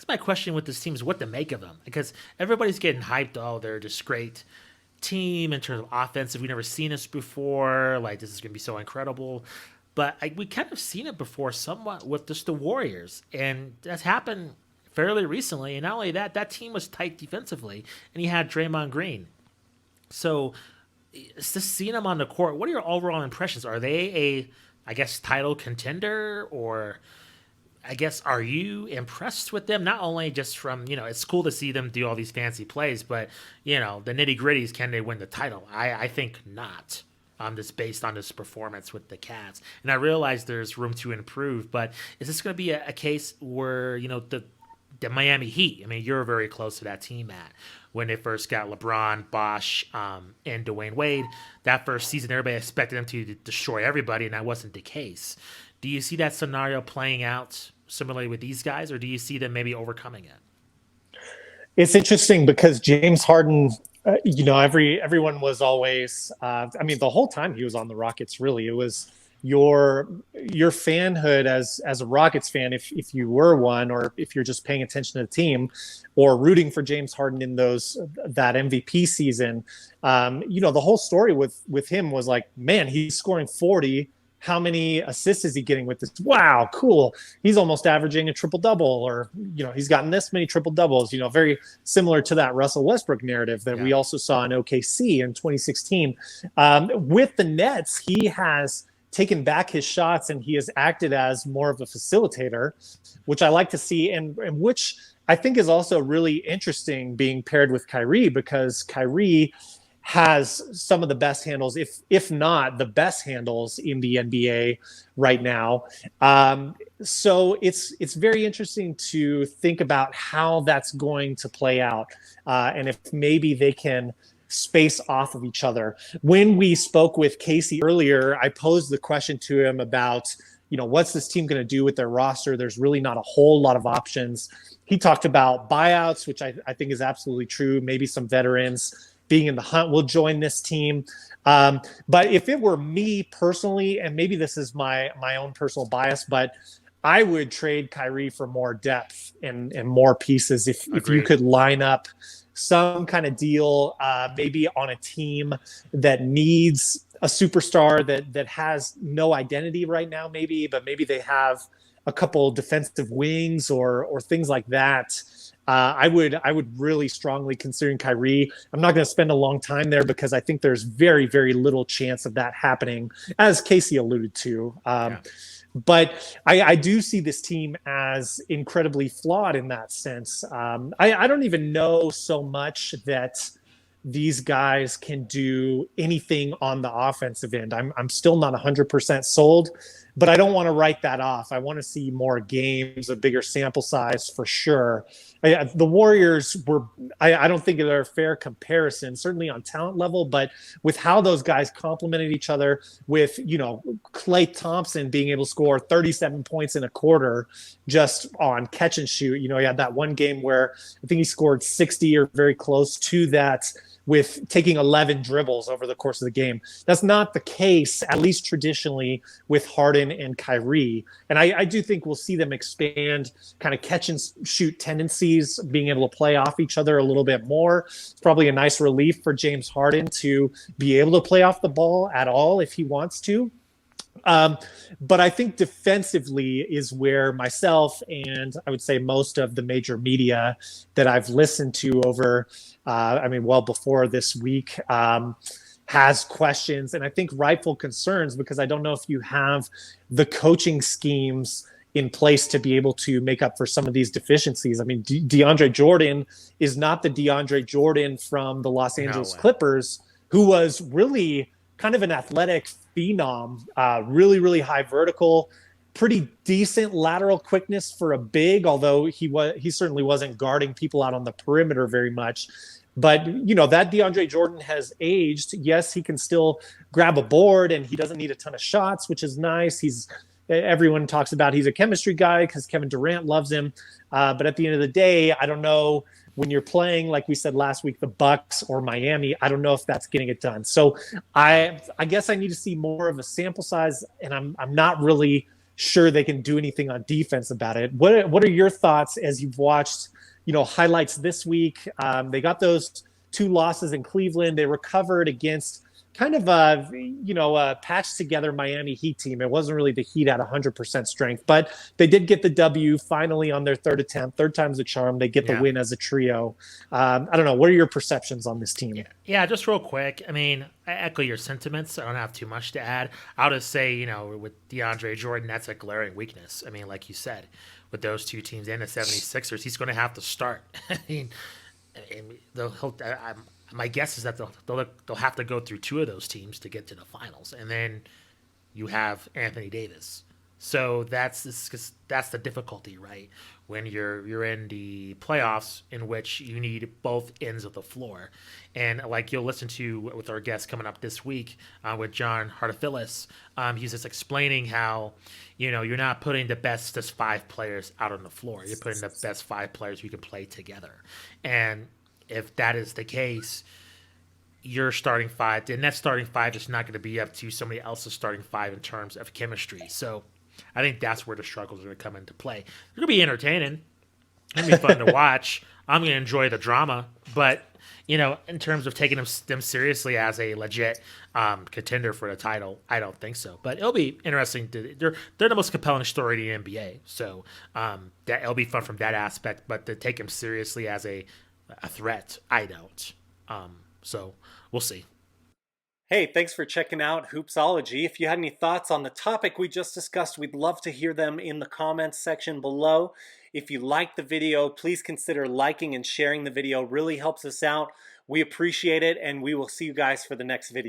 my question with this team is what to make of them, because everybody's getting hyped. Oh, they're just great team in terms of offensive. We've never seen this before. Like, this is going to be so incredible. But we kind of seen it before somewhat with just the Warriors. And that's happened fairly recently. And not only that, that team was tight defensively. And he had Draymond Green. So just seeing them on the court, what are your overall impressions? Are they a, I guess, title contender? Or I guess, are you impressed with them? Not only just from, it's cool to see them do all these fancy plays, but, the nitty gritties, can they win the title? I think not. Just based on this performance with the Cats. And I realize there's room to improve, but is this going to be a case where, the Miami Heat, I mean, you're very close to that team, Matt, when they first got LeBron, Bosh, and Dwayne Wade. That first season, everybody expected them to destroy everybody, and that wasn't the case. Do you see that scenario playing out similarly with these guys, or do you see them maybe overcoming it? It's interesting because James Harden, everyone was always, the whole time he was on the Rockets, really, it was your fanhood as a Rockets fan, if you were one, or if you're just paying attention to the team or rooting for James Harden in that MVP season. The whole story with him was like, man, he's scoring 40. How many assists is he getting with this? Wow, cool. He's almost averaging a triple-double, or, he's gotten this many triple-doubles, very similar to that Russell Westbrook narrative that we also saw in OKC in 2016. With the Nets, he has taken back his shots and he has acted as more of a facilitator, which I like to see, and which I think is also really interesting being paired with Kyrie, because Kyrie has some of the best handles, if not the best handles in the NBA right now. So it's very interesting to think about how that's going to play out, and if maybe they can space off of each other. When we spoke with Casey earlier, I posed the question to him about, what's this team going to do with their roster? There's really not a whole lot of options. He talked about buyouts, which I think is absolutely true. Maybe some veterans being in the hunt will join this team. But if it were me personally, and maybe this is my own personal bias, but I would trade Kyrie for more depth and more pieces. If you could line up some kind of deal, maybe on a team that needs a superstar that has no identity right now, but maybe they have a couple defensive wings or things like that. I would really strongly consider Kyrie. I'm not going to spend a long time there because I think there's very, very little chance of that happening, as Casey alluded to. But I do see this team as incredibly flawed in that sense. I don't even know so much that these guys can do anything on the offensive end. I'm still not 100% sold, but I don't want to write that off. I want to see more games, a bigger sample size for sure. The Warriors I don't think they're a fair comparison, certainly on talent level, but with how those guys complemented each other, with, Klay Thompson being able to score 37 points in a quarter just on catch and shoot. He had that one game where I think he scored 60 or very close to that, with taking 11 dribbles over the course of the game. That's not the case, at least traditionally, with Harden and Kyrie. And I do think we'll see them expand kind of catch and shoot tendencies, being able to play off each other a little bit more. It's probably a nice relief for James Harden to be able to play off the ball at all if he wants to. But I think defensively is where myself and I would say most of the major media that I've listened to over, well before this week, has questions and I think rightful concerns, because I don't know if you have the coaching schemes in place to be able to make up for some of these deficiencies. I mean, DeAndre Jordan is not the DeAndre Jordan from the Los Angeles Clippers, who was really kind of an athletic phenom, really, really high vertical, pretty decent lateral quickness for a big, although he certainly wasn't guarding people out on the perimeter very much. But, that DeAndre Jordan has aged. Yes, he can still grab a board and he doesn't need a ton of shots, which is nice. Everyone talks about he's a chemistry guy because Kevin Durant loves him. But at the end of the day, I don't know, when you're playing, like we said last week, the Bucks or Miami, I don't know if that's getting it done. So I guess I need to see more of a sample size, and I'm not really sure they can do anything on defense about it. What are your thoughts as you've watched, highlights this week? They got those two losses in Cleveland. They recovered against kind of a patched together Miami Heat team. It wasn't really the Heat at 100% strength, but they did get the W finally on their third attempt. Third time's a charm. They get the Yeah. win as a trio. I don't know. What are your perceptions on this Yeah, team? yeah, just real quick. I mean, I echo your sentiments. I don't have too much to add. I'll just say, with DeAndre Jordan, that's a glaring weakness. I mean, like you said, with those two teams and the 76ers, he's going to have to start. My guess is that they'll have to go through two of those teams to get to the finals. And then you have Anthony Davis. So that's the difficulty, right? When you're in the playoffs, in which you need both ends of the floor, and like you'll listen to with our guest coming up this week with John Hardifilis, he's just explaining how you're not putting the bestest five players out on the floor. You're putting the best five players who can play together, and if that is the case, your starting five, the net starting five is not going to be up to somebody else's starting five in terms of chemistry. So I think that's where the struggles are going to come into play. It's going to be entertaining. It's going to be fun to watch. I'm going to enjoy the drama. But, in terms of taking them seriously as a legit contender for the title, I don't think so. But it'll be interesting. They're the most compelling story in the NBA. So that it'll be fun from that aspect. But to take them seriously as a threat, I don't. So we'll see. Hey, thanks for checking out Hoopsology. If you had any thoughts on the topic we just discussed, we'd love to hear them in the comments section below. If you liked the video, please consider liking and sharing the video. It really helps us out. We appreciate it, and we will see you guys for the next video.